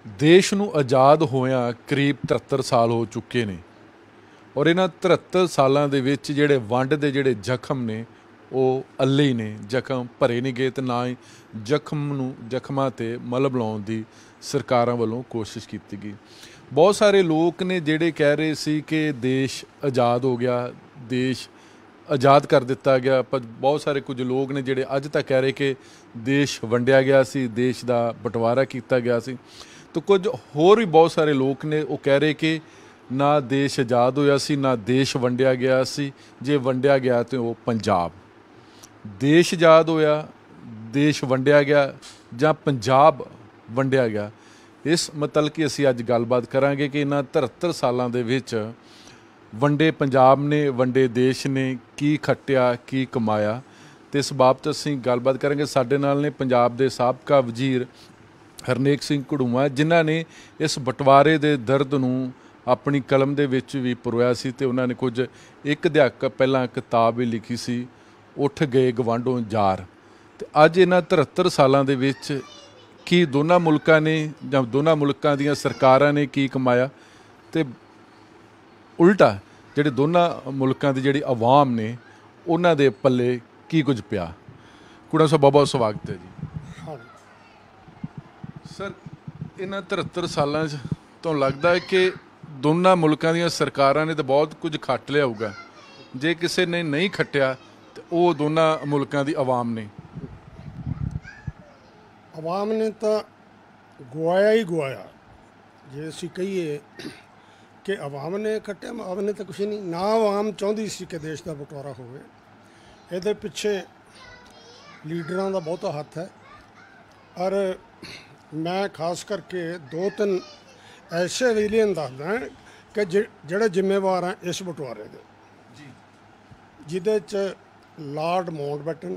देश नूं आज़ाद होया करीब 73 साल हो चुके ने और इन्हां 73 सालों के विच जिहड़े वंड दे जिहड़े जख्म ने वो अल्ले ही ने, जख्म भरे नहीं गए तो ना ही जख्मां ते मलम लाउण दी सरकारां वल्लों कोशिश की गई। बहुत सारे लोग ने जिहड़े कह रहे सी कि देश आज़ाद हो गया, देश आज़ाद कर दिता गया, पर बहुत सारे कुछ लोग ने जिहड़े अज तक कह रहे कि देश वंडिया गया सी, देश का बंटवारा किया गया सी। तो कुछ होर भी बहुत सारे लोग ने वो कह रहे कि ना देश आज़ाद होया सी, ना देश वंडिया गया सी, जे वंडिया गया तो वो पंजाब। देश आज़ाद होया, देश वंडिया गया जां पंजाब वंडिया गया, इस मतलब कि असीं अज गलबात करांगे कि इन्हां 73 सालों के विच वंडे पंजाब ने, वंडे देश ने की खट्टिया, की कमाया। तो इस बाबत असीं गलबात करांगे। साडे नाल ने पंजाब के साबका वजीर हरनेक सिंह घड़ूआ, जिन्हां ने इस बंटवारे के दर्द नूं अपनी कलम दे विच भी परोया सी ते उन्हां ने कुछ एक दहाक पहलां किताब भी लिखी सी, उठ गए गवांढों जार। ते अज इन्हां 73 सालों के विच की दोनों मुल्कां ने जां दोनों मुल्कां दीयां सरकारां ने की कमाया ते उल्टा जिहड़े दोनों मुल्कां दी जिहड़ी आवाम ने उन्हां दे पल्ले की कुछ पिया। कुड़ा साहब बहुत बहुत स्वागत है जी। सर, इन्हां 73 सालों तो लगता है कि दोनों मुल्कां दीयां सरकारां ने तो बहुत कुछ खट लिया होगा, जे किसी ने नहीं खट्टिया तो वो दोनों मुल्कां दी आवाम ने तो गवाया ही गवाया। जे असीं कहीए कि आवाम ने खट्टिया, आवाम ने तो कुछ नहीं ना। आवाम चाहती सी कि देश का बंटवारा होवे। इहदे पिछे लीडरां दा बहुता हत्थ है। और मैं खास करके 2-3 ऐसे विलियन दसदा कि जिहड़े जिम्मेवार हैं इस बंटवारे दे, जिहदे च लॉर्ड माउंटबेटन,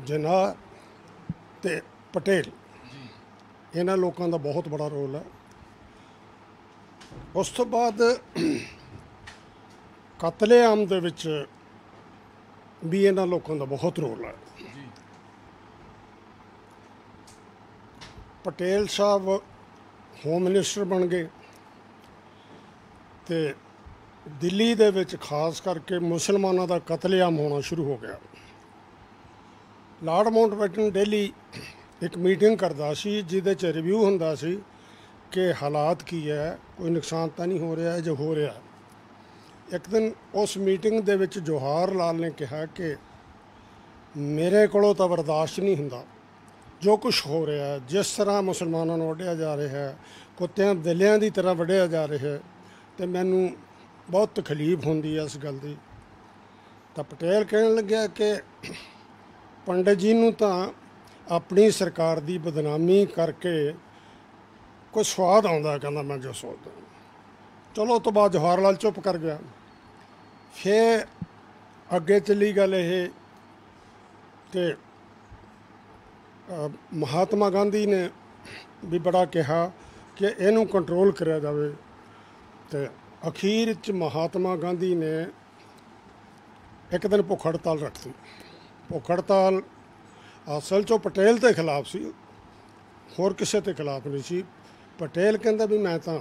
जिनाह ते पटेल, इन्हां लोगों का बहुत बड़ा रोल है। उस तो बाद कतलेआम दे विच भी इन्हां लोगों का बहुत रोल है। पटेल साहब होम मिनिस्टर बन गए तो दिल्ली दे विच खास करके मुसलमानों का कतलेआम होना शुरू हो गया। लॉर्ड माउंटबेटन डेली एक मीटिंग करता सी, जिहदे च रिव्यू हुंदा सी कि हालात की है, कोई नुकसान तो नहीं हो रहा है, जो हो रहा है। एक दिन उस मीटिंग दे विच जवाहर लाल ने कहा कि मेरे कोलों तो बर्दाश्त नहीं हुंदा जो कुछ हो रहा है, जिस तरह मुसलमानों को वढ़िया जा रहा है, कुत्तियां बिल्लियां की तरह वढ़िया जा रहा है, तो मैनू बहुत तकलीफ होंदी है इस गल की। तो पटेल कहने लग्या कि पंडित जी नूं तां अपनी सरकार की बदनामी करके कोई स्वाद आउंदा, कहंदा मैं जो सोचदा। चलो उस तो बाद जवाहर लाल चुप कर गया। फिर अगे चली गल ये कि महात्मा गांधी ने भी बड़ा कहा कि इनू कंट्रोल करा जाए। तो अखीर च महात्मा गांधी ने एक दिन भुख हड़ताल रखती। भुख हड़ताल असल चो पटेल के खिलाफ सी, होर किसी के खिलाफ नहीं सी। पटेल कहता भी मैं तो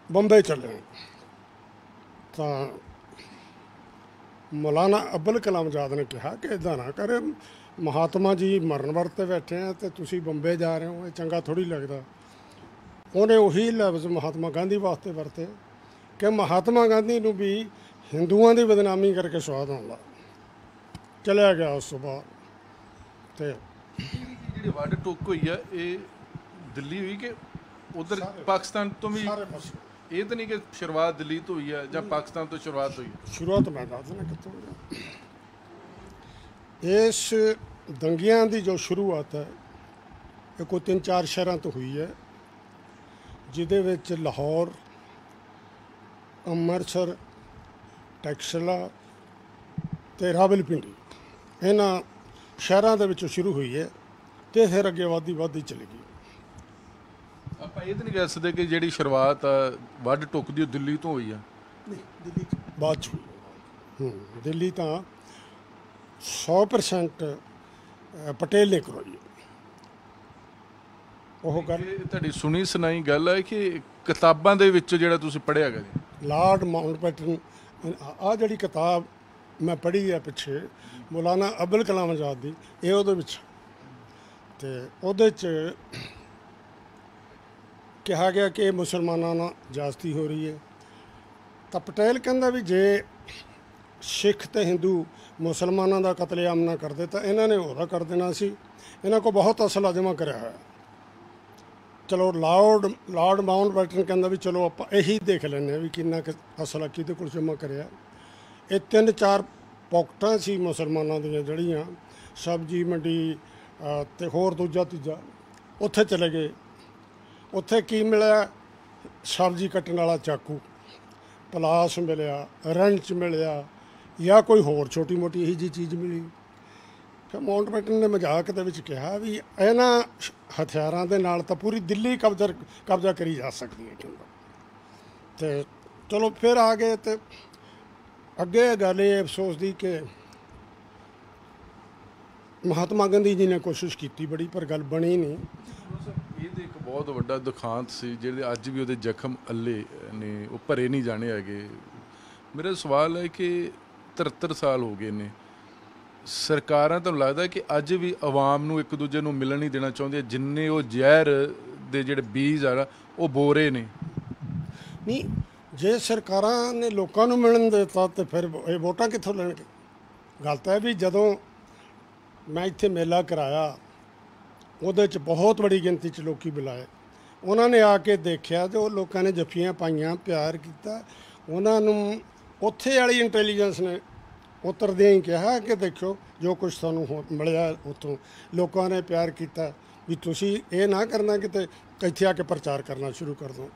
बंबई चलिया। तो मौलाना अब्दुल कलाम आज़ाद ने कहा कि इदा ना कर, महात्मा जी मरन वरते बैठे हैं तो तुसी बंबे जा रहे हो, ये चंगा थोड़ी लगता। उन्हें उही लफ्ज़ महात्मा गांधी वास्ते वरते कि महात्मा गांधी नूं भी हिंदुओं की बदनामी करके स्वाद आउंदा। चलिया गया। उस तो बाद तो जी वड टुक हुई है, ये दिल्ली हुई कि उधर पाकिस्तान तो भी? ये तो नहीं कि शुरुआत दिल्ली तो हुई है या पाकिस्तान तो शुरुआत हुई है? शुरुआत मैं दस देना कितों हुई। इस दंगियां की जो शुरुआत है ये कोई 3-4 शहरों तो हुई है, जिहदे विच लाहौर, अमृतसर, टैक्सला ते रावलपिंडी, इन्हां शहरों के विचों शुरू हुई है तो फिर अगे वधदी चली गई। ਆਪਾਂ ਇਹ ਤਾਂ ਨਹੀਂ ਕਹਿ ਸਕਦੇ ਕਿ ਜਿਹੜੀ ਸ਼ੁਰੂਆਤ ਵੱਢ ਟੁੱਕ ਦੀ ਦਿੱਲੀ ਤੋਂ ਹੋਈ ਆ? नहीं, दिल्ली बाद हुई। दिल्ली तो 100% पटेल ने करवाई। ਉਹ ਗੱਲ ਇਹ ਤੁਹਾਡੀ ਸੁਣੀ ਸੁਣਾਈ ਗੱਲ ਹੈ ਕਿ ਕਿਤਾਬਾਂ ਦੇ ਵਿੱਚ ਜਿਹੜਾ ਤੁਸੀਂ ਪੜ੍ਹਿਆ ਹੈਗਾ ਜੀ? ਲਾਰਡ ਮਾਊਂਟਬੈਟਨ ਆ ਜਿਹੜੀ ਕਿਤਾਬ ਮੈਂ ਪੜ੍ਹੀ ਹੈ ਪਿੱਛੇ ਮੌਲਾਨਾ ਅਬੁਲ ਕਲਾਮ ਆਜ਼ਾਦ ਦੀ, ਇਹ ਉਹਦੇ ਵਿੱਚ ਤੇ ਉਹਦੇ 'ਚ ਕਿਹਾ ਗਿਆ ਕਿ ਮੁਸਲਮਾਨਾਂ ਨਾਲ ਜ਼ਿਆਦਤੀ ਹੋ ਰਹੀ ਹੈ। ਤਾਂ ਪਟੇਲ ਕਹਿੰਦਾ ਵੀ ਜੇ ਸਿੱਖ ਤੇ ਹਿੰਦੂ ਮੁਸਲਮਾਨਾਂ ਦਾ ਕਤਲੇਆਮ ਨਾ ਕਰਦੇ ਤਾਂ ਇਹਨਾਂ ਨੇ ਉਹਦਾ ਕਰ ਦੇਣਾ ਸੀ। ਇਹਨਾਂ ਕੋਲ ਬਹੁਤ ਅਸਲਾ ਜਮ੍ਹਾਂ ਕਰਿਆ ਹੋਇਆ। ਚਲੋ ਲਾਰਡ ਮਾਊਂਟਬੈਟਨ ਕਹਿੰਦਾ ਵੀ ਚਲੋ ਆਪਾਂ ਇਹੀ ਦੇਖ ਲੈਂਦੇ ਹਾਂ ਵੀ ਕਿੰਨਾ ਕੁ ਅਸਲਾ ਕਿਹਦੇ ਕੋਲ ਜਮ੍ਹਾਂ ਕਰਿਆ। ਇਹ 3-4 ਪੌਕਟਾਂ ਸੀ ਮੁਸਲਮਾਨਾਂ ਦੀਆਂ ਜਿਹੜੀਆਂ ਸਬਜ਼ੀ ਮੰਡੀ ਤੇ ਹੋਰ ਦੂਜਾ ਤੀਜਾ, ਉੱਥੇ ਚਲੇ ਗਏ। ਉੱਥੇ ਕੀ ਮਿਲਿਆ? ਸਬਜ਼ੀ ਕੱਟਣ ਵਾਲਾ ਚਾਕੂ, ਪਲਾਸ ਮਿਲਿਆ, ਰੰਚ ਮਿਲਿਆ ਜਾਂ ਕੋਈ ਹੋਰ ਛੋਟੀ ਮੋਟੀ ਇਹੀ ਜਿਹੀ ਚੀਜ਼ ਮਿਲੀ। ਫਿਰ ਮਾਊਂਟਬੈਟਨ ਨੇ ਮਜ਼ਾਕ ਦੇ ਵਿੱਚ ਕਿਹਾ ਵੀ ਇਹਨਾਂ ਹਥਿਆਰਾਂ ਦੇ ਨਾਲ ਤਾਂ ਪੂਰੀ ਦਿੱਲੀ ਕਬਜ਼ਾ ਕਰੀ ਜਾ ਸਕਦੀ ਹੈ ਕਹਿੰਦਾ। ਤੇ ਚਲੋ ਫਿਰ ਆ ਗਏ ਤੇ ਅੱਗੇ ਗੱਲ ਇਹ ਅਫਸੋਸ ਦੀ ਕਿ ਮਹਾਤਮਾ ਗਾਂਧੀ ਜੀ ਨੇ ਕੋਸ਼ਿਸ਼ ਕੀਤੀ ਬੜੀ, ਪਰ ਗੱਲ ਬਣੀ ਨਹੀਂ। ਇਹਦੇ ਇੱਕ ਬਹੁਤ ਵੱਡਾ ਦੁਖਾਂਤ ਸੀ ਜਿਹੜੇ ਅੱਜ ਵੀ ਉਹਦੇ ਜ਼ਖਮ ਅੱਲੇ ਨੇ, ਉਹ ਭਰੇ ਨਹੀਂ ਜਾਣੇ ਹੈਗੇ। ਮੇਰਾ ਸਵਾਲ ਹੈ ਕਿ 73 ਸਾਲ ਹੋ ਗਏ ਨੇ, ਸਰਕਾਰਾਂ ਤੁਹਾਨੂੰ ਲੱਗਦਾ ਕਿ ਅੱਜ ਵੀ ਆਵਾਮ ਨੂੰ ਇੱਕ ਦੂਜੇ ਨੂੰ ਮਿਲਣ ਨਹੀਂ ਦੇਣਾ ਚਾਹੁੰਦੇ, ਜਿੰਨੇ ਉਹ ਜ਼ਹਿਰ ਦੇ ਜਿਹੜੇ ਬੀਜ ਆ ਉਹ ਬੋ ਰਹੇ ਨੇ? ਨਹੀਂ, ਜੇ ਸਰਕਾਰਾਂ ਨੇ ਲੋਕਾਂ ਨੂੰ ਮਿਲਣ ਦਿੱਤਾ ਤੇ ਫਿਰ ਇਹ ਵੋਟਾਂ ਕਿੱਥੋਂ ਲੈਣਗੇ? ਗੱਲ ਤਾਂ ਇਹ ਵੀ ਜਦੋਂ ਮੈਂ ਇੱਥੇ ਮੇਲਾ ਕਰਾਇਆ ਉਹਦੇ 'ਚ ਬਹੁਤ ਬੜੀ ਗਿਣਤੀ 'ਚ ਲੋਕੀ ਬੁਲਾਏ। ਉਹਨਾਂ ਨੇ ਆ ਕੇ ਦੇਖਿਆ ਤੇ ਉਹ ਲੋਕਾਂ ਨੇ ਜੱਫੀਆਂ ਪਾਈਆਂ, ਪਿਆਰ ਕੀਤਾ। ਉਹਨਾਂ ਨੂੰ ਉੱਥੇ ਵਾਲੀ ਇੰਟੈਲੀਜੈਂਸ ਨੇ ਉਤਰਦਿਆਂ ਹੀ ਕਿਹਾ ਕਿ ਦੇਖੋ ਜੋ ਕੁਝ ਤੁਹਾਨੂੰ ਮਿਲਿਆ ਉੱਥੋਂ ਲੋਕਾਂ ਨੇ ਪਿਆਰ ਕੀਤਾ, ਵੀ ਤੁਸੀਂ ਇਹ ਨਾ ਕਰਨਾ ਕਿਤੇ ਇੱਥੇ ਆ ਕੇ ਪ੍ਰਚਾਰ ਕਰਨਾ ਸ਼ੁਰੂ ਕਰ ਦਿਓ।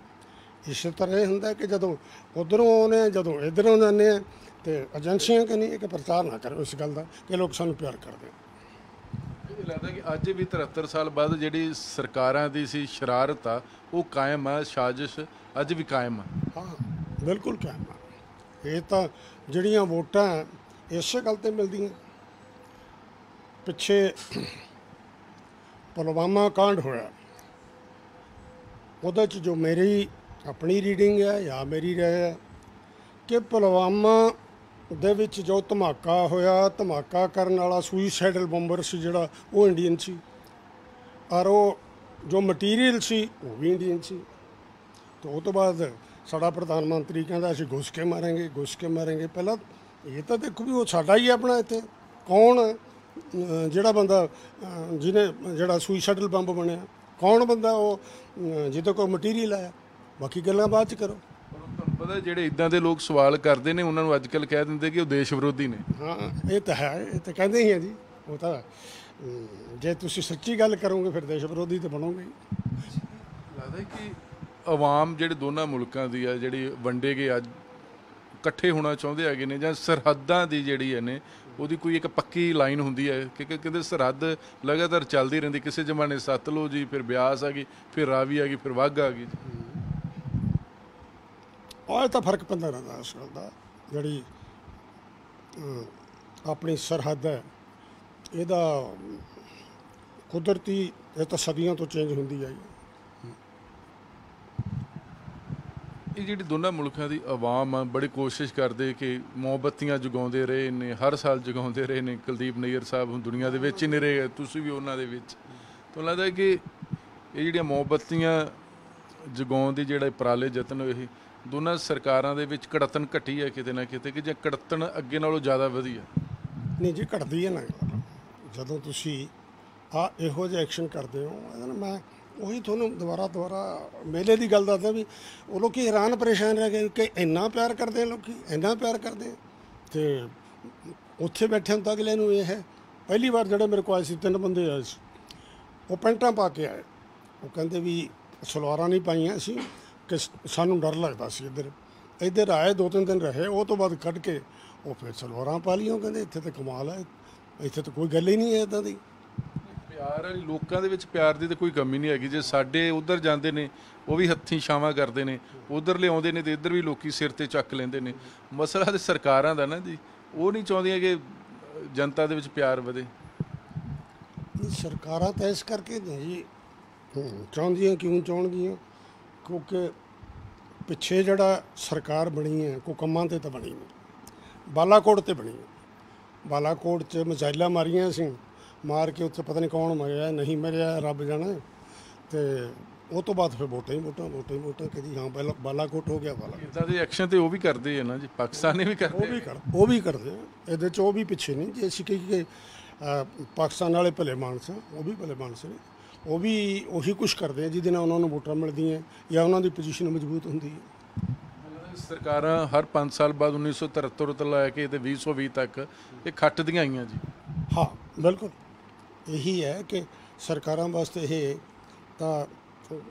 ਇਸੇ ਤਰ੍ਹਾਂ ਇਹ ਹੁੰਦਾ ਕਿ ਜਦੋਂ ਉੱਧਰੋਂ ਆਉਂਦੇ, ਜਦੋਂ ਇੱਧਰੋਂ ਜਾਂਦੇ ਆ ਤੇ ਏਜੰਸੀਆਂ ਕਹਿੰਦੀ ਕਿ ਪ੍ਰਚਾਰ ਨਾ ਕਰੋ ਇਸ ਗੱਲ ਦਾ ਕਿ ਲੋਕ ਸਾਨੂੰ ਪਿਆਰ ਕਰਦੇ। ਇਹ ਲੱਗਦਾ ਕਿ ਅੱਜ ਵੀ 73 ਸਾਲ ਬਾਅਦ ਜਿਹੜੀ ਸਰਕਾਰਾਂ ਦੀ ਸੀ ਸ਼ਰਾਰਤ ਆ ਉਹ ਕਾਇਮ ਆ, ਸਾਜ਼ਿਸ਼ ਅੱਜ ਵੀ ਕਾਇਮ ਆ? ਹਾਂ, ਬਿਲਕੁਲ ਕਾਇਮ ਆ। ਇਹ ਤਾਂ ਜਿਹੜੀਆਂ ਵੋਟਾਂ ਇਸੇ ਗੱਲ 'ਤੇ ਮਿਲਦੀਆਂ। ਪਿੱਛੇ ਪੁਲਵਾਮਾ ਕਾਂਡ ਹੋਇਆ, ਉਹਦੇ 'ਚ ਜੋ ਮੇਰੀ ਆਪਣੀ ਰੀਡਿੰਗ ਹੈ ਜਾਂ ਮੇਰੀ ਰਾਏ ਹੈ ਕਿ ਪੁਲਵਾਮਾ ਦੇ ਵਿੱਚ ਜੋ ਧਮਾਕਾ ਹੋਇਆ, ਧਮਾਕਾ ਕਰਨ ਵਾਲਾ ਸੁਈਸਾਈਡਲ ਬੰਬਰ ਸੀ ਜਿਹੜਾ, ਉਹ ਇੰਡੀਅਨ ਸੀ, ਔਰ ਉਹ ਜੋ ਮਟੀਰੀਅਲ ਸੀ ਉਹ ਵੀ ਇੰਡੀਅਨ ਸੀ। ਤੇ ਉਹ ਤੋਂ ਬਾਅਦ ਸਾਡਾ ਪ੍ਰਧਾਨ ਮੰਤਰੀ ਕਹਿੰਦਾ ਅਸੀਂ ਘੁਸ ਕੇ ਮਾਰਾਂਗੇ। ਪਹਿਲਾਂ ਇਹ ਤਾਂ ਦੇਖੋ ਵੀ ਉਹ ਸਾਡਾ ਹੀ ਆਪਣਾ ਇੱਥੇ ਕੌਣ ਜਿਹੜਾ ਬੰਦਾ ਜਿਹੜਾ ਸੁਈਸਾਈਡਲ ਬੰਬ ਬਣਿਆ, ਕੌਣ ਬੰਦਾ ਉਹ ਜਿਹਦੇ ਕੋਲ ਮਟੀਰੀਅਲ ਆਇਆ। ਬਾਕੀ ਗੱਲਾਂ ਬਾਅਦ 'ਚ ਕਰੋ। ਤੁਹਾਨੂੰ ਪਤਾ ਜਿਹੜੇ ਇਦਾਂ ਦੇ ਲੋਕ ਸਵਾਲ ਕਰਦੇ ਨੇ ਉਹਨਾਂ ਨੂੰ ਅੱਜ ਕੱਲ੍ਹ ਕਹਿ ਦਿੰਦੇ ਕਿ ਉਹ ਦੇਸ਼ ਵਿਰੋਧੀ ਨੇ। ਹਾਂ, ਇਹ ਤਾਂ ਹੈ, ਇਹ ਤਾਂ ਕਹਿੰਦੇ ਹੀ ਆ ਜੀ। ਉਹ ਤਾਂ ਜੇ ਤੁਸੀਂ ਸੱਚੀ ਗੱਲ ਕਰੋਗੇ ਫਿਰ ਦੇਸ਼ ਵਿਰੋਧੀ ਤਾਂ ਬਣੋਗੇ। ਲੱਗਦਾ ਕਿ ਆਵਾਮ ਜਿਹੜੇ ਦੋਨਾਂ ਮੁਲਕਾਂ ਦੀ ਆ ਜਿਹੜੀ ਵੰਡੇ ਗਏ ਅੱਜ ਇਕੱਠੇ ਹੋਣਾ ਚਾਹੁੰਦੇ ਹੈਗੇ ਨੇ, ਜਾਂ ਸਰਹੱਦਾਂ ਦੀ ਜਿਹੜੀ ਨੇ ਉਹਦੀ ਕੋਈ ਇੱਕ ਪੱਕੀ ਲਾਈਨ ਹੁੰਦੀ ਹੈ ਕਿ ਕਹਿੰਦੇ ਸਰਹੱਦ ਲਗਾਤਾਰ ਚੱਲਦੀ ਰਹਿੰਦੀ, ਕਿਸੇ ਜ਼ਮਾਨੇ ਸਤਲੁਜ ਜੀ, ਫਿਰ ਬਿਆਸ ਆ ਗਈ, ਫਿਰ ਰਾਵੀ ਆ ਗਈ, ਫਿਰ ਵਾਘਾ ਆ ਗਈ। ਉਹ ਤਾਂ ਫਰਕ ਪੈਂਦਾ ਰਹਿੰਦਾ ਇਸ ਗੱਲ ਦਾ। ਜਿਹੜੀ ਆਪਣੀ ਸਰਹੱਦ ਹੈ ਇਹਦਾ ਕੁਦਰਤੀ ਇਹ ਤਾਂ ਸਦੀਆਂ ਤੋਂ ਚੇਂਜ ਹੁੰਦੀ ਆਈ। ਇਹ ਜਿਹੜੀ ਦੋਨਾਂ ਮੁਲਕਾਂ ਦੀ ਆਵਾਮ ਆ ਬੜੀ ਕੋਸ਼ਿਸ਼ ਕਰਦੇ ਕਿ ਮੋਮਬੱਤੀਆਂ ਜਗਾਉਂਦੇ ਰਹੇ ਨੇ, ਹਰ ਸਾਲ ਜਗਾਉਂਦੇ ਰਹੇ ਨੇ। ਕੁਲਦੀਪ ਨਈਅਰ ਸਾਹਿਬ ਹੁਣ ਦੁਨੀਆ ਦੇ ਵਿੱਚ ਹੀ ਨਹੀਂ ਰਹੇ, ਤੁਸੀਂ ਵੀ ਉਹਨਾਂ ਦੇ ਵਿੱਚ। ਤੁਹਾਨੂੰ ਲੱਗਦਾ ਕਿ ਇਹ ਜਿਹੜੀਆਂ ਮੋਮਬੱਤੀਆਂ ਜਗਾਉਣ ਦੀ ਜਿਹੜਾ ਉਪਰਾਲੇ ਯਤਨ ਹੋਏ, ਦੋਨਾਂ ਸਰਕਾਰਾਂ ਦੇ ਵਿੱਚ ਕੜਤਨ ਘਟੀ ਹੈ ਕਿਤੇ ਨਾ ਕਿਤੇ, ਕਿ ਜਾਂ ਕੜਤਨ ਅੱਗੇ ਨਾਲੋਂ ਜ਼ਿਆਦਾ ਵਧੀਆ? ਨਹੀਂ ਜੀ, ਘਟਦੀ ਹੈ ਨਾ। ਜਦੋਂ ਤੁਸੀਂ ਇਹੋ ਜਿਹੇ ਐਕਸ਼ਨ ਕਰਦੇ ਹੋ, ਇਹਦਾ ਨਾ ਮੈਂ ਉਹੀ ਤੁਹਾਨੂੰ ਦੁਬਾਰਾ ਮੇਲੇ ਦੀ ਗੱਲ ਦੱਸਦਾ ਵੀ ਉਹ ਲੋਕ ਹੈਰਾਨ ਪਰੇਸ਼ਾਨ ਰਹਿ ਗਏ ਕਿ ਇੰਨਾ ਪਿਆਰ ਕਰਦੇ ਲੋਕ, ਇੰਨਾ ਪਿਆਰ ਕਰਦੇ। ਅਤੇ ਉੱਥੇ ਬੈਠੇ ਹੁਣ ਤਾਂ ਅਗਲੇ ਨੂੰ ਇਹ ਹੈ, ਪਹਿਲੀ ਵਾਰ ਜਿਹੜੇ ਮੇਰੇ ਕੋਲ ਆਏ ਸੀ 3 ਬੰਦੇ ਆਏ ਸੀ, ਉਹ ਪੈਂਟਾਂ ਪਾ ਕੇ ਆਏ। ਉਹ ਕਹਿੰਦੇ ਵੀ ਸਲਵਾਰਾਂ ਨਹੀਂ ਪਾਈਆਂ ਸੀ ਕਿ ਸਾਨੂੰ ਡਰ ਲੱਗਦਾ ਸੀ। ਇੱਧਰ ਆਏ 2-3 ਦਿਨ ਰਹੇ, ਉਹ ਤੋਂ ਬਾਅਦ ਕੱਢ ਕੇ ਉਹ ਫਿਰ ਸਲਵਾਰਾਂ ਪਾ ਲਈਆਂ। ਉਹ ਕਹਿੰਦੇ ਇੱਥੇ ਤਾਂ ਕਮਾਲ ਹੈ, ਇੱਥੇ ਤਾਂ ਕੋਈ ਗੱਲ ਹੀ ਨਹੀਂ ਹੈ ਇੱਦਾਂ ਦੀ। ਪਿਆਰ ਵਾਲੀ ਲੋਕਾਂ ਦੇ ਵਿੱਚ ਪਿਆਰ ਦੀ ਤਾਂ ਕੋਈ ਕਮੀ ਨਹੀਂ ਹੈਗੀ। ਜੇ ਸਾਡੇ ਉੱਧਰ ਜਾਂਦੇ ਨੇ ਉਹ ਵੀ ਹੱਥੀਂ ਛਾਵਾਂ ਕਰਦੇ ਨੇ, ਉੱਧਰ ਲਿਆਉਂਦੇ ਨੇ ਤੇ ਇੱਧਰ ਵੀ ਲੋਕੀ ਸਿਰ ਤੇ ਚੱਕ ਲੈਂਦੇ ਨੇ। ਮਸਲਾ ਤੇ ਸਰਕਾਰਾਂ ਦਾ ਨਾ ਜੀ, ਉਹ ਨਹੀਂ ਚਾਹੁੰਦੀਆਂ ਕਿ ਜਨਤਾ ਦੇ ਵਿੱਚ ਪਿਆਰ ਵਧੇ। ਸਰਕਾਰਾਂ ਤਾਂ ਇਸ ਕਰਕੇ ਨਹੀਂ ਜੀ, ਚਾਹੁੰਦੀਆਂ ਕਿਉਂ ਚਾਹੁੰਦੀਆਂ? ਕਿਉਂਕਿ ਪਿੱਛੇ ਜਿਹੜਾ ਸਰਕਾਰ ਬਣੀ ਹੈ ਕੋਈ ਕੰਮਾਂ ਤੇ ਤਾਂ ਬਣੀ ਨਹੀਂ, ਬਾਲਾਕੋਟ ਤੇ ਬਣੀ ਹੈ। ਬਾਲਾਕੋਟ 'ਚ ਮਿਜ਼ਾਈਲਾਂ ਮਾਰੀਆਂ ਸੀ, ਮਾਰ ਕੇ ਉੱਥੇ ਪਤਾ ਨਹੀਂ ਕੌਣ ਮਰਿਆ ਨਹੀਂ ਮਰਿਆ ਰੱਬ ਜਾਣੇ। ਤੇ ਉਹ ਤੋਂ ਬਾਅਦ ਫਿਰ ਵੋਟਾਂ ਹੀ ਵੋਟਾਂ ਕਿ ਜੀ ਹਾਂ ਪਹਿਲਾਂ ਬਾਲਾਕੋਟ ਹੋ ਗਿਆ। ਬਾਲਾਕੋਟ ਇੱਦਾਂ ਦੇ ਐਕਸ਼ਨ ਤੇ ਉਹ ਵੀ ਕਰਦੇ ਹੈ ਨਾ ਜੀ, ਪਾਕਿਸਤਾਨੀ ਵੀ ਕਰਦੇ ਉਹ ਵੀ ਕਰਦੇ ਆ। ਇਹਦੇ 'ਚ ਉਹ ਵੀ ਪਿੱਛੇ ਨਹੀਂ। ਜੇ ਅਸੀਂ ਕਹੀਏ ਪਾਕਿਸਤਾਨ ਵਾਲੇ ਭਲੇ ਮਾਨਸ ਆ, ਉਹ ਵੀ ਭਲੇ ਮਾਨਸ ਨੇ, ਉਹ ਵੀ ਉਹੀ ਕੁਛ ਕਰਦੇ ਆ ਜਿਹਦੇ ਨਾਲ ਉਹਨਾਂ ਨੂੰ ਵੋਟਾਂ ਮਿਲਦੀਆਂ ਜਾਂ ਉਹਨਾਂ ਦੀ ਪੋਜੀਸ਼ਨ ਮਜ਼ਬੂਤ ਹੁੰਦੀ ਹੈ। ਸਰਕਾਰਾਂ ਹਰ 5 ਸਾਲ ਬਾਅਦ 1973 ਤੋਂ ਲੈ ਕੇ ਤੇ 2020 ਤੱਕ ਇਹ ਖੱਟਦੀਆਂ ਆਈਆਂ ਜੀ। ਹਾਂ ਬਿਲਕੁਲ ਇਹੀ ਹੈ ਕਿ ਸਰਕਾਰਾਂ ਵਾਸਤੇ ਇਹ ਤਾਂ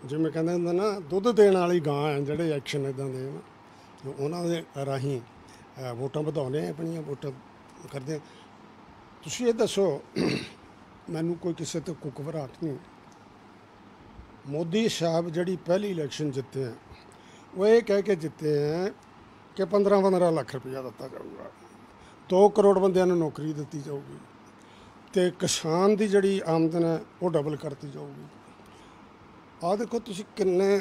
ਜਿਵੇਂ ਕਹਿੰਦੇ ਹੁੰਦੇ ਨਾ ਦੁੱਧ ਦੇਣ ਵਾਲੀ ਗਾਂ ਹੈ। ਜਿਹੜੇ ਐਕਸ਼ਨ ਇੱਦਾਂ ਦੇ ਨਾ ਉਹਨਾਂ ਦੇ ਰਾਹੀਂ ਵੋਟਾਂ ਵਧਾਉਂਦੇ ਆ, ਆਪਣੀਆਂ ਵੋਟਾਂ ਕਰਦੇ ਆ। ਤੁਸੀਂ ਇਹ ਦੱਸੋ, ਮੈਨੂੰ ਕੋਈ ਕਿਸੇ ਤੇ ਕੋਈ ਘਬਰਾਹਟ ਨਹੀਂ। ਮੋਦੀ ਸਾਹਿਬ ਜਿਹੜੀ ਪਹਿਲੀ ਇਲੈਕਸ਼ਨ ਜਿੱਤੇ ਆ ਉਹ ਇਹ ਕਹਿ ਕੇ ਜਿੱਤੇ ਆ ਕਿ 15 ਲੱਖ ਰੁਪਇਆ ਦਿੱਤਾ ਜਾਊਗਾ, 2 ਕਰੋੜ ਬੰਦਿਆਂ ਨੂੰ ਨੌਕਰੀ ਦਿੱਤੀ ਜਾਊਗੀ ਤੇ ਕਿਸਾਨ ਦੀ ਜਿਹੜੀ ਆਮਦਨ ਹੈ ਉਹ ਡਬਲ ਕਰਤੀ ਜਾਊਗੀ। ਆਹ ਦੇਖੋ ਤੁਸੀਂ ਕਿੰਨੇ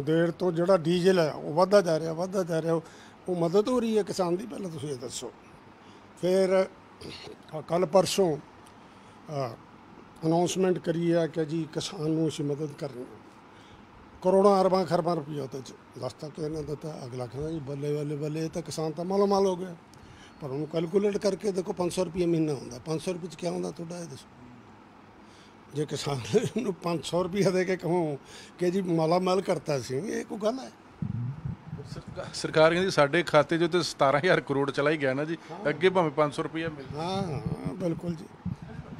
ਦੇਰ ਤੋਂ ਜਿਹੜਾ ਡੀਜ਼ਲ ਹੈ ਉਹ ਵੱਧਦਾ ਜਾ ਰਿਹਾ, ਉਹ ਮਦਦ ਹੋ ਰਹੀ ਹੈ ਕਿਸਾਨ ਦੀ? ਪਹਿਲਾਂ ਤੁਸੀਂ ਇਹ ਦੱਸੋ। ਫਿਰ ਕੱਲ੍ਹ ਪਰਸੋਂ ਅਨਾਉਂਸਮੈਂਟ ਕਰੀ ਹੈ ਕਿ ਜੀ ਕਿਸਾਨ ਨੂੰ ਅਸੀਂ ਮਦਦ ਕਰ ਰਹੇ ਹਾਂ, ਕਰੋੜਾਂ ਅਰਬਾਂ ਖਰਬਾਂ ਰੁਪਈਆ ਉਹਦੇ 'ਚ ਦੱਸਤਾ ਕਿ ਇਹਨਾਂ ਦਾ। ਤਾਂ ਅਗਲਾ ਕਹਿੰਦਾ ਜੀ ਬੱਲੇ ਬੱਲੇ ਇਹ ਤਾਂ ਕਿਸਾਨ ਤਾਂ ਮਾਲੋ ਮਾਲ ਹੋ ਗਿਆ। ਪਰ ਉਹਨੂੰ ਕੈਲਕੂਲੇਟ ਕਰਕੇ ਦੇਖੋ 500 ਰੁਪਏ ਮਹੀਨਾ ਹੁੰਦਾ, 500 ਰੁਪਏ 'ਚ ਕਿਆ ਹੁੰਦਾ ਤੁਹਾਡਾ ਇਹ ਦੱਸੋ? ਜੇ ਕਿਸਾਨ ਨੂੰ 500 ਰੁਪਈਆ ਦੇ ਕੇ ਕਹੋ ਕਿ ਜੀ ਮਾਲਾ ਮਾਲ ਕਰਤਾ ਸੀ, ਇਹ ਕੋਈ ਗੱਲ ਹੈ? ਸਰਕਾਰ ਕਹਿੰਦੀ ਸਾਡੇ ਖਾਤੇ 'ਚ ਤੇ 17,000 ਕਰੋੜ ਚਲਾ ਹੀ ਗਿਆ ਨਾ ਜੀ, ਅੱਗੇ ਭਾਵੇਂ 500 ਰੁਪਈਆ ਮਿਲ। ਹਾਂ ਬਿਲਕੁਲ ਜੀ।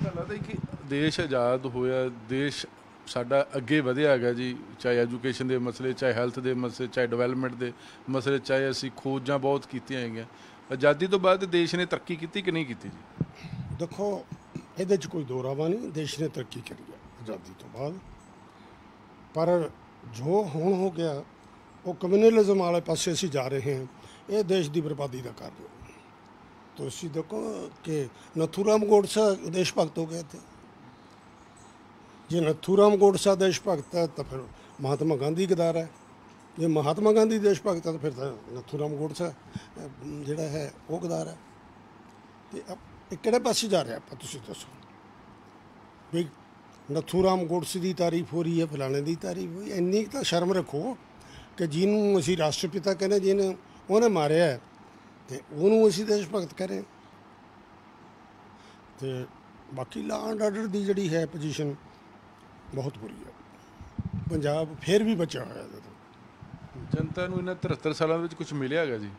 ਲੱਗਦਾ ਕਿ ਦੇਸ਼ ਆਜ਼ਾਦ ਹੋਇਆ, ਦੇਸ਼ ਸਾਡਾ ਅੱਗੇ ਵਧਿਆ ਹੈਗਾ ਜੀ, ਚਾਹੇ ਐਜੂਕੇਸ਼ਨ ਦੇ ਮਸਲੇ, ਚਾਹੇ ਹੈਲਥ ਦੇ ਮਸਲੇ, ਚਾਹੇ ਡਿਵੈਲਪਮੈਂਟ ਦੇ ਮਸਲੇ, ਚਾਹੇ ਅਸੀਂ ਖੋਜਾਂ ਬਹੁਤ ਕੀਤੀਆਂ ਹੈਗੀਆਂ। ਆਜ਼ਾਦੀ ਤੋਂ ਬਾਅਦ ਦੇਸ਼ ਨੇ ਤਰੱਕੀ ਕੀਤੀ ਕਿ ਨਹੀਂ ਕੀਤੀ ਜੀ? ਦੇਖੋ ਇਹਦੇ 'ਚ ਕੋਈ ਦੋ ਰਾਵਾਂ ਨਹੀਂ, ਦੇਸ਼ ਨੇ ਤਰੱਕੀ ਕਰੀ ਹੈ ਆਜ਼ਾਦੀ ਤੋਂ ਬਾਅਦ। ਪਰ ਜੋ ਹੁਣ ਹੋ ਗਿਆ ਉਹ ਕਮਿਊਨਲਿਜ਼ਮ ਵਾਲੇ ਪਾਸੇ ਅਸੀਂ ਜਾ ਰਹੇ ਹਾਂ, ਇਹ ਦੇਸ਼ ਦੀ ਬਰਬਾਦੀ ਦਾ ਕਾਰਨ ਹੈ। ਤੁਸੀਂ ਦੇਖੋ ਕਿ ਨਥੂਰਾਮ ਗੋਡਸਾ ਦੇਸ਼ ਭਗਤ ਹੋ ਗਏ थे। ਜੇ ਨਥੂਰਾਮ ਗੋਡਸਾ ਦੇਸ਼ ਭਗਤ ਹੈ ਤਾਂ ਫਿਰ ਮਹਾਤਮਾ ਗਾਂਧੀ ਗਦਾਰ ਹੈ। ਜੇ ਮਹਾਤਮਾ ਗਾਂਧੀ ਦੇਸ਼ ਭਗਤ ਹੈ ਤਾਂ ਫਿਰ ਤਾਂ ਨਥੂਰਾਮ ਗੋਡਸਾ ਜਿਹੜਾ ਹੈ ਉਹ ਗਦਾਰ ਹੈ। ਤੇ ਇਹ ਕਿਹੜੇ ਪਾਸੇ ਜਾ ਰਿਹਾ ਆਪਾਂ? ਤੁਸੀਂ ਦੱਸੋ ਵੀ ਨਥੂਰਾਮ ਗੋਡਸੇ ਦੀ ਤਾਰੀਫ ਹੋ ਰਹੀ ਹੈ, ਫਲਾਣੇ ਦੀ ਤਾਰੀਫ ਹੋਈ। ਇੰਨੀ ਤਾਂ ਸ਼ਰਮ ਰੱਖੋ ਕਿ ਜਿਹਨੂੰ ਅਸੀਂ ਰਾਸ਼ਟਰਪਿਤਾ ਕਹਿੰਦੇ, ਜਿਹਨੇ ਉਹਨੇ ਮਾਰਿਆ ਤੇ ਉਹਨੂੰ ਅਸੀਂ ਦੇਸ਼ ਭਗਤ ਕਰੇ। ਤੇ ਬਾਕੀ ਲਾਅ ਐਂਡ ਆਰਡਰ ਦੀ ਜਿਹੜੀ ਹੈ ਪੋਜੀਸ਼ਨ ਬਹੁਤ ਬੁਰੀ ਹੈ। ਪੰਜਾਬ ਫਿਰ ਵੀ ਬਚਿਆ ਹੋਇਆ ਜਦੋਂ। ਜਨਤਾ ਨੂੰ ਇਹਨਾਂ 73 ਸਾਲਾਂ ਵਿੱਚ ਕੁਝ ਮਿਲਿਆ ਹੈਗਾ ਜੀ?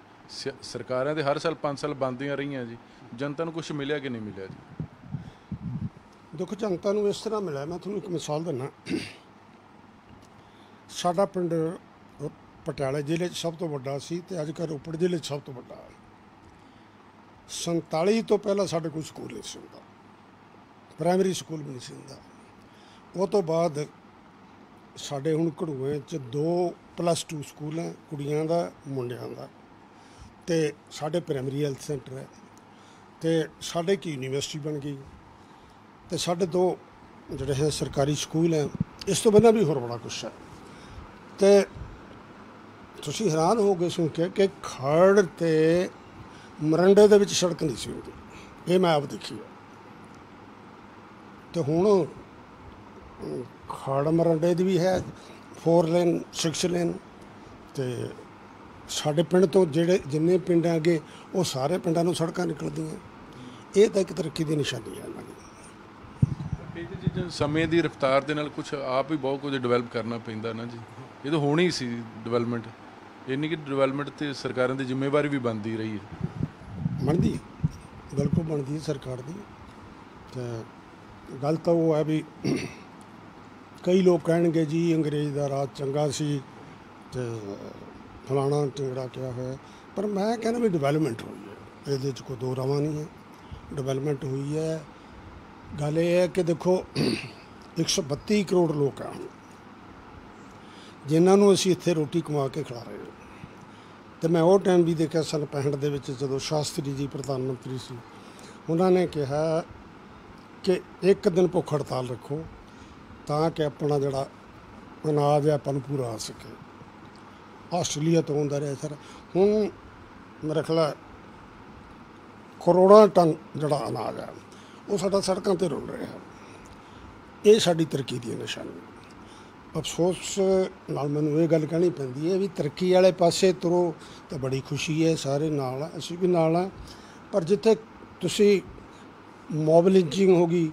ਸਰਕਾਰਾਂ ਦੇ ਹਰ ਸਾਲ 5 ਸਾਲ ਬੰਦੀਆਂ ਰਹੀਆਂ ਜੀ, ਜਨਤਾ ਨੂੰ ਕੁਝ ਮਿਲਿਆ ਕਿ ਨਹੀਂ ਮਿਲਿਆ ਜੀ? ਦੇਖੋ ਜਨਤਾ ਨੂੰ ਇਸ ਤਰ੍ਹਾਂ ਮਿਲਿਆ, ਮੈਂ ਤੁਹਾਨੂੰ ਇੱਕ ਮਿਸਾਲ ਦਿੰਦਾ। ਸਾਡਾ ਪਿੰਡ ਪਟਿਆਲਾ ਜ਼ਿਲ੍ਹੇ 'ਚ ਸਭ ਤੋਂ ਵੱਡਾ ਸੀ ਤੇ ਅੱਜ ਕੱਲ੍ਹ ਰੋਪੜ ਜ਼ਿਲ੍ਹੇ 'ਚ ਸਭ ਤੋਂ ਵੱਡਾ ਹੈ। 47 ਤੋਂ ਪਹਿਲਾਂ ਸਾਡੇ ਕੋਈ ਸਕੂਲ ਨਹੀਂ ਸੀ ਹੁੰਦਾ, ਪ੍ਰਾਇਮਰੀ ਸਕੂਲ ਵੀ ਨਹੀਂ ਸੀ ਹੁੰਦਾ। ਉਹ ਤੋਂ ਬਾਅਦ ਸਾਡੇ ਹੁਣ ਘੜੂਏ 'ਚ 2+2 ਸਕੂਲ ਹੈ, ਕੁੜੀਆਂ ਦਾ ਮੁੰਡਿਆਂ ਦਾ, ਤੇ ਸਾਡੇ ਪ੍ਰਾਇਮਰੀ ਹੈਲਥ ਸੈਂਟਰ ਹੈ, ਤੇ ਸਾਡੇ ਕੀ ਯੂਨੀਵਰਸਿਟੀ ਬਣ ਗਈ, ਤੇ ਸਾਡੇ 2 ਜਿਹੜੇ ਹੈ ਸਰਕਾਰੀ ਸਕੂਲ ਹੈ। ਇਸ ਤੋਂ ਬਿਨਾਂ ਵੀ ਹੋਰ ਬੜਾ ਕੁਛ ਹੈ। ਤੇ ਤੁਸੀਂ ਹੈਰਾਨ ਹੋ ਗਏ ਸੁਣ ਕੇ ਕਿ ਖੜ ਤੇ ਮਰੰਡੇ ਦੇ ਵਿੱਚ ਸੜਕ ਨਹੀਂ ਸੀ ਹੁੰਦੀ, ਇਹ ਮੈਂ ਆਪ ਦੇਖੀ ਹੈ। ਤੇ ਹੁਣ ਖੜ ਮਰੰਡੇ ਦੀ ਵੀ ਹੈ 4 ਲੇਨ 6 ਲੇਨ। ਤੇ ਸਾਡੇ ਪਿੰਡ ਤੋਂ ਜਿਹੜੇ ਜਿੰਨੇ ਪਿੰਡ ਅੱਗੇ ਉਹ ਸਾਰੇ ਪਿੰਡਾਂ ਨੂੰ ਸੜਕਾਂ ਨਿਕਲਦੀਆਂ। ਇਹ ਤਾਂ ਇੱਕ ਤਰੱਕੀ ਦੀ ਨਿਸ਼ਾਨੀ ਹੈ ਇਹਨਾਂ ਦੀ। ਇਹ ਚੀਜ਼ਾਂ ਸਮੇਂ ਦੀ ਰਫ਼ਤਾਰ ਦੇ ਨਾਲ ਕੁਝ ਆਪ ਹੀ ਬਹੁਤ ਕੁਝ ਡਿਵੈਲਪ ਕਰਨਾ ਪੈਂਦਾ ਨਾ ਜੀ। ਇਹ ਤਾਂ ਹੋਣੀ ਸੀ ਡਿਵੈਲਪਮੈਂਟ, ਇੰਨੀ ਕਿ ਡਿਵੈਲਪਮੈਂਟ 'ਤੇ ਸਰਕਾਰਾਂ ਦੀ ਜ਼ਿੰਮੇਵਾਰੀ ਵੀ ਬਣਦੀ ਰਹੀ ਹੈ। ਬਣਦੀ ਹੈ, ਬਿਲਕੁਲ ਬਣਦੀ ਹੈ ਸਰਕਾਰ ਦੀ। ਤੇ ਗੱਲ ਤਾਂ ਉਹ ਹੈ ਵੀ ਕਈ ਲੋਕ ਕਹਿਣਗੇ ਜੀ ਅੰਗਰੇਜ਼ ਦਾ ਰਾਜ ਚੰਗਾ ਸੀ ਤੇ ਫਲਾਣਾ ਟਿੰਗੜਾ ਕਿਹਾ ਹੋਇਆ, ਪਰ ਮੈਂ ਕਹਿੰਦਾ ਵੀ ਡਿਵੈਲਪਮੈਂਟ ਹੋਈ ਹੈ, ਇਹਦੇ 'ਚ ਕੋਈ ਦੋ ਰਾਵਾਂ ਨਹੀਂ ਹੈ। ਡਿਵੈਲਪਮੈਂਟ ਹੋਈ ਹੈ। ਗੱਲ ਇਹ ਹੈ ਕਿ ਦੇਖੋ 132 ਕਰੋੜ ਲੋਕ ਆ ਜਿਨ੍ਹਾਂ ਨੂੰ ਅਸੀਂ ਇੱਥੇ ਰੋਟੀ ਕਮਾ ਕੇ ਖਿਲਾ ਰਹੇ ਹਾਂ। ਅਤੇ ਮੈਂ ਉਹ ਟਾਈਮ ਵੀ ਦੇਖਿਆ ਸਨ 65 ਦੇ ਵਿੱਚ, ਜਦੋਂ ਸ਼ਾਸਤਰੀ ਜੀ ਪ੍ਰਧਾਨ ਮੰਤਰੀ ਸੀ, ਉਹਨਾਂ ਨੇ ਕਿਹਾ ਕਿ ਇੱਕ ਦਿਨ ਭੁੱਖ ਹੜਤਾਲ ਰੱਖੋ ਤਾਂ ਕਿ ਆਪਣਾ ਜਿਹੜਾ ਅਨਾਜ ਹੈ ਆਪਾਂ ਨੂੰ ਪੂਰਾ ਆ ਸਕੇ। ਆਸਟ੍ਰੇਲੀਆ ਤੋਂ ਆਉਂਦਾ ਰਿਹਾ ਸਰ, ਹੁਣ ਮੇਰਾ ਖਿਆਲ ਹੈ ਕਰੋੜਾਂ ਟਨ ਜਿਹੜਾ ਅਨਾਜ ਹੈ ਉਹ ਸਾਡਾ ਸੜਕਾਂ 'ਤੇ ਰੁਲ ਰਿਹਾ। ਇਹ ਸਾਡੀ ਤਰੱਕੀ ਦੀ ਨਿਸ਼ਾਨੀ। ਅਫਸੋਸ ਨਾਲ ਮੈਨੂੰ ਇਹ ਗੱਲ ਕਹਿਣੀ ਪੈਂਦੀ ਹੈ ਵੀ ਤਰੱਕੀ ਵਾਲੇ ਪਾਸੇ ਤੁਰੋ ਤਾਂ ਬੜੀ ਖੁਸ਼ੀ ਹੈ, ਸਾਰੇ ਨਾਲ ਆ, ਅਸੀਂ ਵੀ ਨਾਲ ਆ, ਪਰ ਜਿੱਥੇ ਤੁਸੀਂ ਮੌਬ ਲਿੰਚਿੰਗ ਹੋ ਗਈ,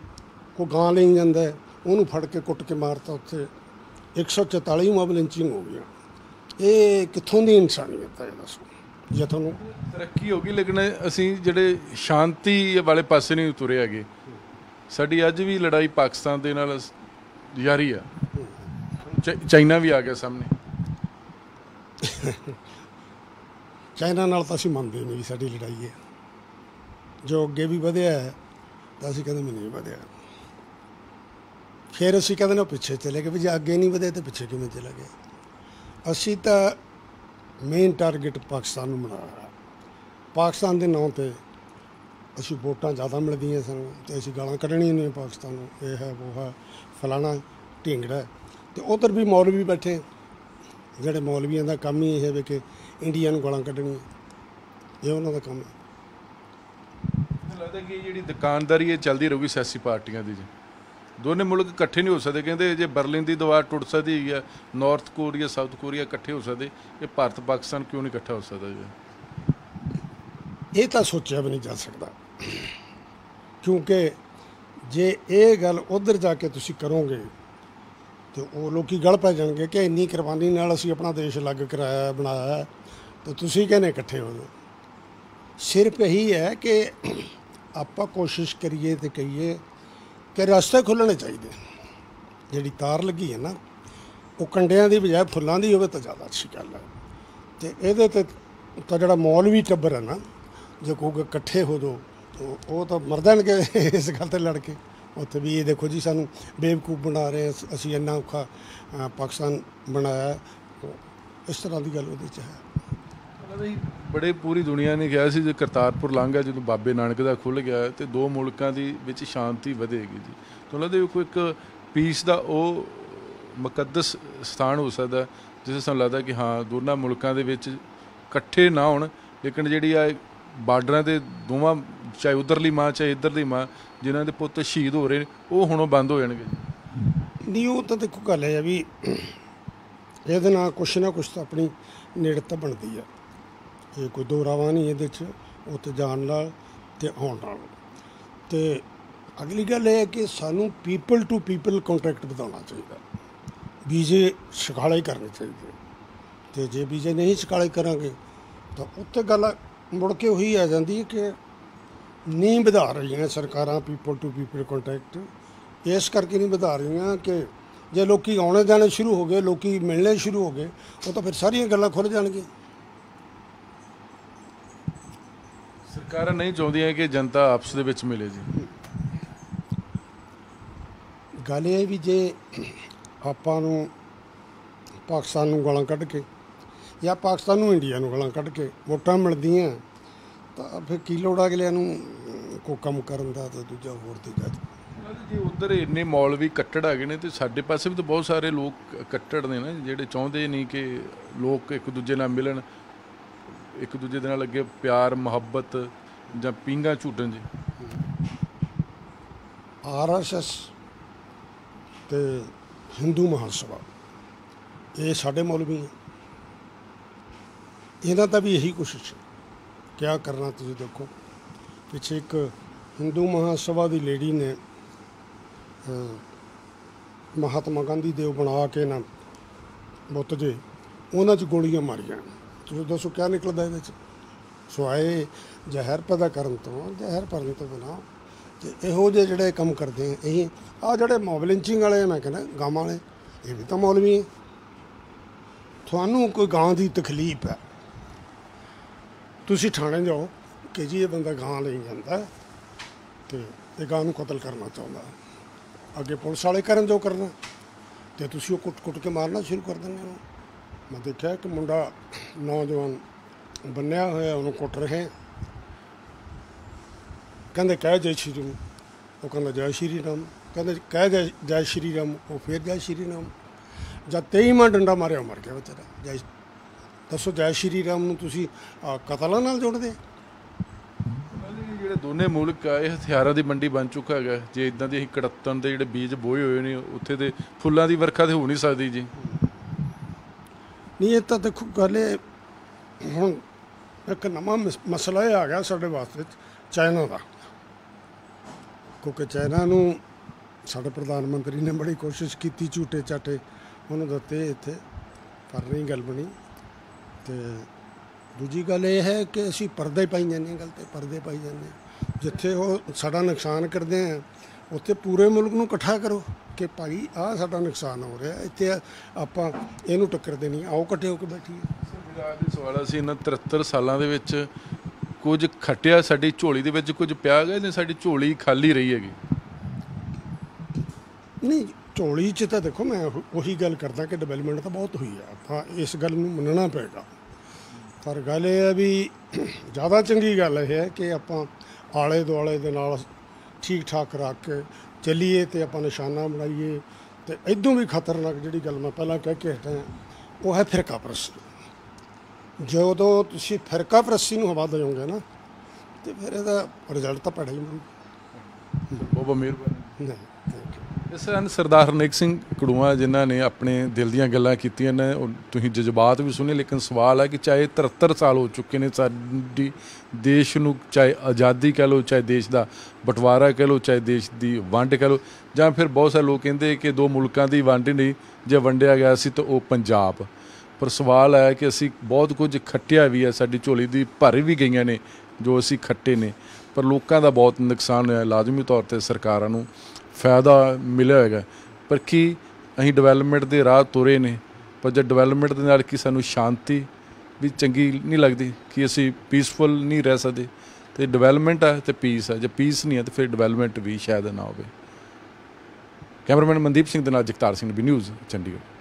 ਕੋਈ ਗਾਂ ਲਈ ਜਾਂਦਾ ਉਹਨੂੰ ਫੜ ਕੇ ਕੁੱਟ ਕੇ ਮਾਰਤਾ, ਉੱਥੇ 144 ਮੌਬ ਲਿੰਚਿੰਗ ਹੋ ਗਈਆਂ। ਇਹ ਕਿੱਥੋਂ ਦੀ ਇਨਸਾਨੀਅਤ ਹੈ? ਇਹ ਦੱਸੋ। ਜੇ ਤੁਹਾਨੂੰ ਤਰੱਕੀ ਹੋ ਗਈ ਲੇਕਿਨ ਅਸੀਂ ਜਿਹੜੇ ਸ਼ਾਂਤੀ ਵਾਲੇ ਪਾਸੇ ਨਹੀਂ ਤੁਰੇ ਹੈਗੇ। ਸਾਡੀ ਅੱਜ ਵੀ ਲੜਾਈ ਪਾਕਿਸਤਾਨ ਦੇ ਨਾਲ ਜਾਰੀ ਆ। ਚਾਈਨਾ ਵੀ ਆ ਗਿਆ ਸਾਹਮਣੇ। ਚਾਈਨਾ ਨਾਲ ਤਾਂ ਅਸੀਂ ਮੰਨਦੇ ਨਹੀਂ ਵੀ ਸਾਡੀ ਲੜਾਈ ਹੈ। ਜੋ ਅੱਗੇ ਵੀ ਵਧਿਆ ਹੈ ਤਾਂ ਅਸੀਂ ਕਹਿੰਦੇ ਮੈਨੂੰ ਨਹੀਂ ਵਧਿਆ। ਫਿਰ ਅਸੀਂ ਕਹਿੰਦੇ ਨਾ ਪਿੱਛੇ ਚਲੇ ਗਏ, ਵੀ ਜੇ ਅੱਗੇ ਨਹੀਂ ਵਧੇ ਤਾਂ ਪਿੱਛੇ ਕਿਵੇਂ ਚਲੇ ਗਏ। ਅਸੀਂ ਤਾਂ ਮੇਨ ਟਾਰਗੇਟ ਪਾਕਿਸਤਾਨ ਨੂੰ ਬਣਾਇਆ। ਪਾਕਿਸਤਾਨ ਦੇ ਨਾਂ 'ਤੇ ਅਸੀਂ ਵੋਟਾਂ ਜ਼ਿਆਦਾ ਮਿਲਦੀਆਂ ਸਾਨੂੰ ਅਤੇ ਅਸੀਂ ਗਾਲਾਂ ਕੱਢਣੀਆਂ ਨੇ ਪਾਕਿਸਤਾਨ ਨੂੰ, ਇਹ ਹੈ ਉਹ ਹੈ ਫਲਾਣਾ ਢੀਂਗੜਾ। ਅਤੇ ਉੱਧਰ ਵੀ ਮੌਲਵੀ ਬੈਠੇ, ਜਿਹੜੇ ਮੌਲਵੀਆਂ ਦਾ ਕੰਮ ਹੀ ਇਹ ਹੈ ਕਿ ਇੰਡੀਆ ਨੂੰ ਗਾਲਾਂ ਕੱਢਣੀਆਂ, ਇਹ ਉਹਨਾਂ ਦਾ ਕੰਮ ਹੈ। ਮੈਨੂੰ ਲੱਗਦਾ ਕਿ ਜਿਹੜੀ ਦੁਕਾਨਦਾਰੀ ਇਹ ਚੱਲਦੀ ਰਹੂਗੀ ਸਿਆਸੀ ਪਾਰਟੀਆਂ ਦੀ। ਜੀ ਦੋਨੇ ਮੁਲਕ ਇਕੱਠੇ ਨਹੀਂ ਹੋ ਸਕਦੇ। ਕਹਿੰਦੇ ਜੇ ਬਰਲਿਨ ਦੀ ਦੀਵਾਰ ਟੁੱਟ ਸਕਦੀ ਹੈਗੀ ਆ, ਨਾਰਥ ਕੋਰੀਆ ਸਾਊਥ ਕੋਰੀਆ ਇਕੱਠੇ ਹੋ ਸਕਦੇ, ਇਹ ਭਾਰਤ ਪਾਕਿਸਤਾਨ ਕਿਉਂ ਨਹੀਂ ਇਕੱਠਾ ਹੋ ਸਕਦਾ? ਜੀ ਇਹ ਤਾਂ ਸੋਚਿਆ ਵੀ ਨਹੀਂ ਜਾ ਸਕਦਾ, ਕਿਉਂਕਿ ਜੇ ਇਹ ਗੱਲ ਉੱਧਰ ਜਾ ਕੇ ਤੁਸੀਂ ਕਰੋਗੇ ਤਾਂ ਉਹ ਲੋਕੀ ਗਲ ਪੈ ਜਾਣਗੇ ਕਿ ਇੰਨੀ ਕੁਰਬਾਨੀ ਨਾਲ ਅਸੀਂ ਆਪਣਾ ਦੇਸ਼ ਅਲੱਗ ਕਰਾਇਆ ਬਣਾਇਆ ਤਾਂ ਤੁਸੀਂ ਕਹਿੰਦੇ ਇਕੱਠੇ ਹੋ ਜਾਓ। ਸਿਰਫ ਇਹੀ ਹੈ ਕਿ ਆਪਾਂ ਕੋਸ਼ਿਸ਼ ਕਰੀਏ ਅਤੇ ਕਹੀਏ ਕਿ ਰਸਤੇ ਖੁੱਲ੍ਹਣੇ ਚਾਹੀਦੇ। ਜਿਹੜੀ ਤਾਰ ਲੱਗੀ ਹੈ ਨਾ ਉਹ ਕੰਡਿਆਂ ਦੀ ਬਜਾਏ ਫੁੱਲਾਂ ਦੀ ਹੋਵੇ ਤਾਂ ਜ਼ਿਆਦਾ ਅੱਛੀ ਗੱਲ ਹੈ। ਅਤੇ ਇਹਦੇ 'ਤੇ ਤਾਂ ਜਿਹੜਾ ਮੌਲਵੀ ਟੱਬਰ ਹੈ ਨਾ, ਜੇ ਕਹੋਗੇ ਇਕੱਠੇ ਹੋ ਜਾਓ ਉਹ ਤਾਂ ਮਰ ਜਾਣਗੇ ਇਸ ਗੱਲ 'ਤੇ ਲੜ ਕੇ। ਉੱਥੇ ਵੀ ਇਹ ਦੇਖੋ ਜੀ ਸਾਨੂੰ ਬੇਵਕੂਫ ਬਣਾ ਰਹੇ, ਅਸੀਂ ਇੰਨਾ ਔਖਾ ਪਾਕਿਸਤਾਨ ਬਣਾਇਆ, ਇਸ ਤਰ੍ਹਾਂ ਦੀ ਗੱਲ ਉਹਦੇ 'ਚ ਹੈ। ਬੜੇ ਪੂਰੀ ਦੁਨੀਆ ਨੇ ਕਿਹਾ ਸੀ ਜੇ ਕਰਤਾਰਪੁਰ ਲਾਂਘਾ ਜਦੋਂ ਬਾਬੇ ਨਾਨਕ ਦਾ ਖੁੱਲ੍ਹ ਗਿਆ ਤੇ ਦੋ ਮੁਲਕਾਂ ਦੀ ਵਿੱਚ ਸ਼ਾਂਤੀ ਵਧੇਗੀ। ਜੀ ਤੁਹਾਨੂੰ ਲੱਗਦਾ ਕੋਈ ਇੱਕ ਪੀਸ ਦਾ ਉਹ ਮੁਕੱਦਸ ਸਥਾਨ ਹੋ ਸਕਦਾ ਜਿਸ ਸਾਨੂੰ ਲੱਗਦਾ ਕਿ ਹਾਂ ਦੋਨਾਂ ਮੁਲਕਾਂ ਦੇ ਵਿੱਚ ਇਕੱਠੇ ਨਾ ਹੋਣ ਲੇਕਿਨ ਜਿਹੜੀ ਆ ਬਾਰਡਰਾਂ ਦੇ ਦੋਵਾਂ, ਚਾਹੇ ਉੱਧਰਲੀ ਮਾਂ ਚਾਹੇ ਇੱਧਰਲੀ ਮਾਂ, ਜਿਨ੍ਹਾਂ ਦੇ ਪੁੱਤ ਸ਼ਹੀਦ ਹੋ ਰਹੇ ਨੇ ਉਹ ਹੁਣੋਂ ਬੰਦ ਹੋ ਜਾਣਗੇ? ਨਹੀਂ, ਉਹ ਤਾਂ ਦੇਖੋ ਗੱਲ ਹੈ ਵੀ ਇਹਦੇ ਨਾਲ ਕੁਛ ਨਾ ਕੁਛ ਤਾਂ ਆਪਣੀ ਨੇੜਤਾ ਬਣਦੀ ਆ। ਇਹ ਕੋਈ ਦੋ ਰਾਵਾਂ ਨਹੀਂ ਇਹਦੇ 'ਚ, ਉੱਥੇ ਜਾਣ ਨਾਲ ਅਤੇ ਆਉਣ ਨਾਲ। ਅਤੇ ਅਗਲੀ ਗੱਲ ਇਹ ਹੈ ਕਿ ਸਾਨੂੰ ਪੀਪਲ ਟੂ ਪੀਪਲ ਕੰਟੈਕਟ ਵਧਾਉਣਾ ਚਾਹੀਦਾ। ਵੀਜ਼ੇ ਸਖਾਲੇ ਕਰਨੇ ਚਾਹੀਦੇ, ਅਤੇ ਜੇ ਵੀਜ਼ੇ ਨਹੀਂ ਸਖਾਲੇ ਕਰਾਂਗੇ ਤਾਂ ਉੱਥੇ ਗੱਲ ਮੁੜ ਕੇ ਉਹੀ ਆ ਜਾਂਦੀ ਹੈ ਕਿ ਨਹੀਂ ਵਧਾ ਰਹੀਆਂ ਸਰਕਾਰਾਂ ਪੀਪਲ ਟੂ ਪੀਪਲ ਕੰਟੈਕਟ। ਇਸ ਕਰਕੇ ਨਹੀਂ ਵਧਾ ਰਹੀਆਂ ਕਿ ਜੇ ਲੋਕ ਆਉਣੇ ਜਾਣੇ ਸ਼ੁਰੂ ਹੋ ਗਏ, ਲੋਕ ਮਿਲਣੇ ਸ਼ੁਰੂ ਹੋ ਗਏ, ਉਹ ਤਾਂ ਫਿਰ ਸਾਰੀਆਂ ਗੱਲਾਂ ਖੁੱਲ੍ਹ ਜਾਣਗੀਆਂ। ਸਰਕਾਰਾਂ ਨਹੀਂ ਚਾਹੁੰਦੀਆਂ ਕਿ ਜਨਤਾ ਆਪਸ ਦੇ ਵਿੱਚ ਮਿਲੇ। ਜੀ ਗੱਲ ਇਹ ਵੀ ਜੇ ਆਪਾਂ ਨੂੰ ਪਾਕਿਸਤਾਨ ਨੂੰ ਗਾਲਾਂ ਕੱਢ ਕੇ ਜਾਂ ਪਾਕਿਸਤਾਨ ਨੂੰ ਇੰਡੀਆ ਨੂੰ ਗਾਲਾਂ ਕੱਢ ਕੇ ਵੋਟਾਂ ਮਿਲਦੀਆਂ ਤਾਂ ਫਿਰ ਕੀ ਲੋੜ ਆ ਅਗਲਿਆਂ ਨੂੰ ਕੋਈ ਕੰਮ ਕਰਨ ਦਾ ਤਾਂ ਦੂਜਾ ਹੋਰ ਦੀ ਗੱਲ। ਜੀ ਉੱਧਰ ਇੰਨੇ ਮੌਲਵੀ ਕੱਟੜ ਹੈਗੇ ਨੇ ਤੇ ਸਾਡੇ ਪਾਸੇ ਵੀ ਤਾਂ ਬਹੁਤ ਸਾਰੇ ਲੋਕ ਕੱਟੜ ਨੇ ਨਾ, ਜਿਹੜੇ ਚਾਹੁੰਦੇ ਨਹੀਂ ਕਿ ਲੋਕ ਇੱਕ ਦੂਜੇ ਨਾਲ ਮਿਲਣ, ਇੱਕ ਦੂਜੇ ਦੇ ਨਾਲ ਅੱਗੇ ਪਿਆਰ ਮੁਹੱਬਤ ਜਾਂ ਪੀਂਘਾਂ ਝੂਟਣ। ਜੀ RSS ਅਤੇ ਹਿੰਦੂ ਮਹਾਸਭਾ ਇਹ ਸਾਡੇ ਮੌਲਵੀ ਹੈ, ਇਹਨਾਂ ਦਾ ਵੀ ਇਹੀ ਕੋਸ਼ਿਸ਼ ਹੈ। ਕਿਆ ਕਰਨਾ ਤੁਸੀਂ ਦੇਖੋ, ਪਿੱਛੇ ਇੱਕ ਹਿੰਦੂ ਮਹਾਸਭਾ ਦੀ ਲੇਡੀ ਨੇ ਮਹਾਤਮਾ ਗਾਂਧੀ ਦੇਵ ਬਣਾ ਕੇ ਨਾ ਬੁੱਤ ਜੇ ਉਹਨਾਂ 'ਚ ਗੋਲੀਆਂ ਮਾਰੀਆਂ। ਤੁਸੀਂ ਦੱਸੋ ਕਿਆ ਨਿਕਲਦਾ ਇਹਦੇ 'ਚ? ਸਵਾਏ ਜ਼ਹਿਰ ਪੈਦਾ ਕਰਨ ਤੋਂ, ਜ਼ਹਿਰ ਭਰਨ ਤੋਂ ਬਿਨਾਂ। ਅਤੇ ਇਹੋ ਜਿਹੇ ਜਿਹੜੇ ਕੰਮ ਕਰਦੇ ਆ ਇਹ ਆਹ ਜਿਹੜੇ ਮੌਬ ਲਿੰਚਿੰਗ ਵਾਲੇ, ਮੈਂ ਕਹਿੰਦਾ ਗਾਵਾਂ ਵਾਲੇ, ਇਹ ਵੀ ਤਾਂ ਮੌਲਵੀ ਹੈ। ਤੁਹਾਨੂੰ ਕੋਈ ਗਾਂ ਦੀ ਤਕਲੀਫ ਹੈ, ਤੁਸੀਂ ਥਾਣੇ ਜਾਓ ਕਿ ਜੀ ਇਹ ਬੰਦਾ ਗਾਂ ਲਈ ਜਾਂਦਾ ਅਤੇ ਇਹ ਗਾਂ ਨੂੰ ਕਤਲ ਕਰਨਾ ਚਾਹੁੰਦਾ, ਅੱਗੇ ਪੁਲਿਸ ਵਾਲੇ ਕਰਨ ਜੋ ਕਰਨਾ, ਅਤੇ ਤੁਸੀਂ ਉਹ ਕੁੱਟ ਕੇ ਮਾਰਨਾ ਸ਼ੁਰੂ ਕਰ ਦਿੰਦੇ ਹੋ। ਮੈਂ ਦੇਖਿਆ ਕਿ ਮੁੰਡਾ ਨੌਜਵਾਨ ਬੰਨਿਆ ਹੋਇਆ ਉਹਨੂੰ ਕੁੱਟ ਰਹੇ, ਕਹਿੰਦੇ ਕਹਿ ਜੈ ਸ਼੍ਰੀ ਨੂੰ, ਉਹ ਕਹਿੰਦਾ ਜੈ ਸ਼੍ਰੀ ਰਾਮ, ਕਹਿੰਦੇ ਕਹਿ ਜੈ ਸ਼੍ਰੀ ਰਾਮ, ਉਹ ਫਿਰ ਜੈ ਸ਼੍ਰੀ ਰਾਮ। ਜਦ 23ਵਾਂ ਡੰਡਾ ਮਾਰਿਆ ਉਹ ਮਰ ਗਿਆ ਵਿਚਾਰਾ। ਜੈ ਦੱਸੋ, ਜੈ ਸ਼੍ਰੀ ਰਾਮ ਨੂੰ ਤੁਸੀਂ ਕਤਲਾਂ ਨਾਲ ਜੋੜਦੇ? ਜਿਹੜੇ ਦੋਨੇ ਮੁਲਕ ਆ ਇਹ ਹਥਿਆਰਾਂ ਦੀ ਮੰਡੀ ਬਣ ਚੁੱਕਾ ਹੈਗਾ। ਜੇ ਇਦਾਂ ਦੀ ਅਸੀਂ ਕੜੱਤਣ ਦੇ ਜਿਹੜੇ ਬੀਜ ਬੋਏ ਹੋਏ ਨੇ, ਉੱਥੇ ਦੇ ਫੁੱਲਾਂ ਦੀ ਵਰਖਾ ਤੇ ਹੋ ਨਹੀਂ ਸਕਦੀ ਜੀ। ਨਹੀਂ, ਇਹ ਤਾਂ ਦੇਖੋ ਗੱਲ ਇਹ ਹੁਣ ਇੱਕ ਨਵਾਂ ਮਸਲਾ ਇਹ ਆ ਗਿਆ ਸਾਡੇ ਵਾਸਤੇ ਚਾਈਨਾ ਦਾ, ਕਿਉਂਕਿ ਚਾਈਨਾ ਨੂੰ ਸਾਡੇ ਪ੍ਰਧਾਨ ਮੰਤਰੀ ਨੇ ਬੜੀ ਕੋਸ਼ਿਸ਼ ਕੀਤੀ, ਝੂਟੇ ਚਾਟੇ ਉਹਨੂੰ ਦਿੱਤੇ ਇੱਥੇ, ਪਰ ਨਹੀਂ ਗੱਲ ਬਣੀ। ਅਤੇ ਦੂਜੀ ਗੱਲ ਇਹ ਹੈ ਕਿ ਅਸੀਂ ਪਰਦੇ ਪਾਈ ਜਾਂਦੇ ਹਾਂ, ਗੱਲ 'ਤੇ ਪਰਦੇ ਪਾਈ ਜਾਂਦੇ ਹਾਂ। ਜਿੱਥੇ ਉਹ ਸਾਡਾ ਨੁਕਸਾਨ ਕਰਦੇ ਆ ਉੱਥੇ ਪੂਰੇ ਮੁਲਕ ਨੂੰ ਇਕੱਠਾ ਕਰੋ ਕਿ ਭਾਈ ਆਹ ਸਾਡਾ ਨੁਕਸਾਨ ਹੋ ਰਿਹਾ, ਇੱਥੇ ਆਪਾਂ ਇਹਨੂੰ ਟੱਕਰਦੇ ਨਹੀਂ, ਆਓ ਇਕੱਠੇ ਹੋ ਕੇ ਬੈਠੀਏ। ਵਿਰਾਜ ਦੇ ਸਵਾਲ ਅਸੀਂ ਇਹਨਾਂ 73 ਸਾਲਾਂ ਦੇ ਵਿੱਚ ਕੁਝ ਖੱਟਿਆ ਸਾਡੀ ਝੋਲੀ ਦੇ ਵਿੱਚ, ਕੁਝ ਪਿਆ ਗਿਆ, ਨਹੀਂ ਸਾਡੀ ਝੋਲੀ ਖਾਲੀ ਰਹੀ ਹੈਗੀ। ਨਹੀਂ, ਝੋਲੀ 'ਚ ਤਾਂ ਦੇਖੋ ਮੈਂ ਉਹੀ ਗੱਲ ਕਰਦਾ ਕਿ ਡਿਵੈਲਪਮੈਂਟ ਤਾਂ ਬਹੁਤ ਹੋਈ ਆ, ਆਪਾਂ ਇਸ ਗੱਲ ਨੂੰ ਮੰਨਣਾ ਪਏਗਾ। ਪਰ ਗੱਲ ਇਹ ਹੈ ਵੀ ਜ਼ਿਆਦਾ ਚੰਗੀ ਗੱਲ ਇਹ ਹੈ ਕਿ ਆਪਾਂ ਆਲੇ ਦੁਆਲੇ ਦੇ ਨਾਲ ਠੀਕ ਠਾਕ ਰੱਖ ਕੇ ਚੱਲੀਏ ਅਤੇ ਆਪਾਂ ਨਿਸ਼ਾਨਾ ਬਣਾਈਏ। ਅਤੇ ਇੱਦੋਂ ਵੀ ਖਤਰਨਾਕ ਜਿਹੜੀ ਗੱਲ ਮੈਂ ਪਹਿਲਾਂ ਕਹਿ ਕੇ ਹਟਿਆ ਉਹ ਹੈ ਫਿਰਕਾ ਪ੍ਰਸਤੀ। ਜਦੋਂ ਤੁਸੀਂ ਫਿਰਕਾ ਪ੍ਰਸਤੀ ਨੂੰ ਹਵਾ ਦਿਓਗੇ ਨਾ, ਅਤੇ ਫਿਰ ਇਹਦਾ ਰਿਜ਼ਲਟ ਤਾਂ ਭੈੜਾ ਹੀ ਮਿਲੂ। ਬਹੁਤ ਮਿਹਰਬਾਨੀ। ਨਹੀਂ, ਥੈਂਕ ਯੂ। ਇਸ ਹਨ ਸਰਦਾਰ ਹਰਨੇਕ ਸਿੰਘ ਕੜੂਆ, ਜਿਨ੍ਹਾਂ ਨੇ ਆਪਣੇ ਦਿਲ ਦੀਆਂ ਗੱਲਾਂ ਕੀਤੀਆਂ ਨੇ। ਤੁਸੀਂ ਜਜ਼ਬਾਤ ਵੀ ਸੁਣੇ, ਲੇਕਿਨ ਸਵਾਲ ਹੈ ਕਿ ਚਾਹੇ 73 ਸਾਲ ਹੋ ਚੁੱਕੇ ਨੇ ਸਾਡੀ ਦੇਸ਼ ਨੂੰ, ਚਾਹੇ ਆਜ਼ਾਦੀ ਕਹਿ ਲਓ, ਚਾਹੇ ਦੇਸ਼ ਦਾ ਬਟਵਾਰਾ ਕਹਿ ਲਓ, ਚਾਹੇ ਦੇਸ਼ ਦੀ ਵੰਡ ਕਹਿ ਲਓ, ਜਾਂ ਫਿਰ ਬਹੁਤ ਸਾਰੇ ਲੋਕ ਕਹਿੰਦੇ ਕਿ ਦੋ ਮੁਲਕਾਂ ਦੀ ਵੰਡ ਨਹੀਂ, ਜੇ ਵੰਡਿਆ ਗਿਆ ਸੀ ਤਾਂ ਉਹ ਪੰਜਾਬ। ਪਰ ਸਵਾਲ ਹੈ ਕਿ ਅਸੀਂ ਬਹੁਤ ਕੁਝ ਖੱਟਿਆ ਵੀ ਹੈ, ਸਾਡੀ ਝੋਲੀ ਦੀ ਭਰ ਵੀ ਗਈਆਂ ਨੇ ਜੋ ਅਸੀਂ ਖੱਟੇ ਨੇ, ਪਰ ਲੋਕਾਂ ਦਾ ਬਹੁਤ ਨੁਕਸਾਨ ਹੋਇਆ। ਲਾਜ਼ਮੀ ਤੌਰ 'ਤੇ ਸਰਕਾਰਾਂ ਨੂੰ ਫਾਇਦਾ ਮਿਲਿਆ ਹੋਏਗਾ, ਪਰ ਕੀ ਅਸੀਂ ਡਿਵੈਲਪਮੈਂਟ ਦੇ ਰਾਹ ਤੁਰੇ ਨੇ, ਪਰ ਜੇ ਡਿਵੈਲਪਮੈਂਟ ਦੇ ਨਾਲ ਕੀ ਸਾਨੂੰ ਸ਼ਾਂਤੀ ਵੀ ਚੰਗੀ ਨਹੀਂ ਲੱਗਦੀ, ਕਿ ਅਸੀਂ ਪੀਸਫੁਲ ਨਹੀਂ ਰਹਿ ਸਕਦੇ। ਅਤੇ ਡਿਵੈਲਪਮੈਂਟ ਹੈ ਅਤੇ ਪੀਸ ਹੈ, ਜੇ ਪੀਸ ਨਹੀਂ ਹੈ ਤਾਂ ਫਿਰ ਡਿਵੈਲਪਮੈਂਟ ਵੀ ਸ਼ਾਇਦ ਨਾ ਹੋਵੇ। ਕੈਮਰਾਮੈਨ ਮਨਦੀਪ ਸਿੰਘ ਦੇ ਨਾਲ ਜਗਤਾਰ ਸਿੰਘ, ਵੀ ਨਿਊਜ਼, ਚੰਡੀਗੜ੍ਹ।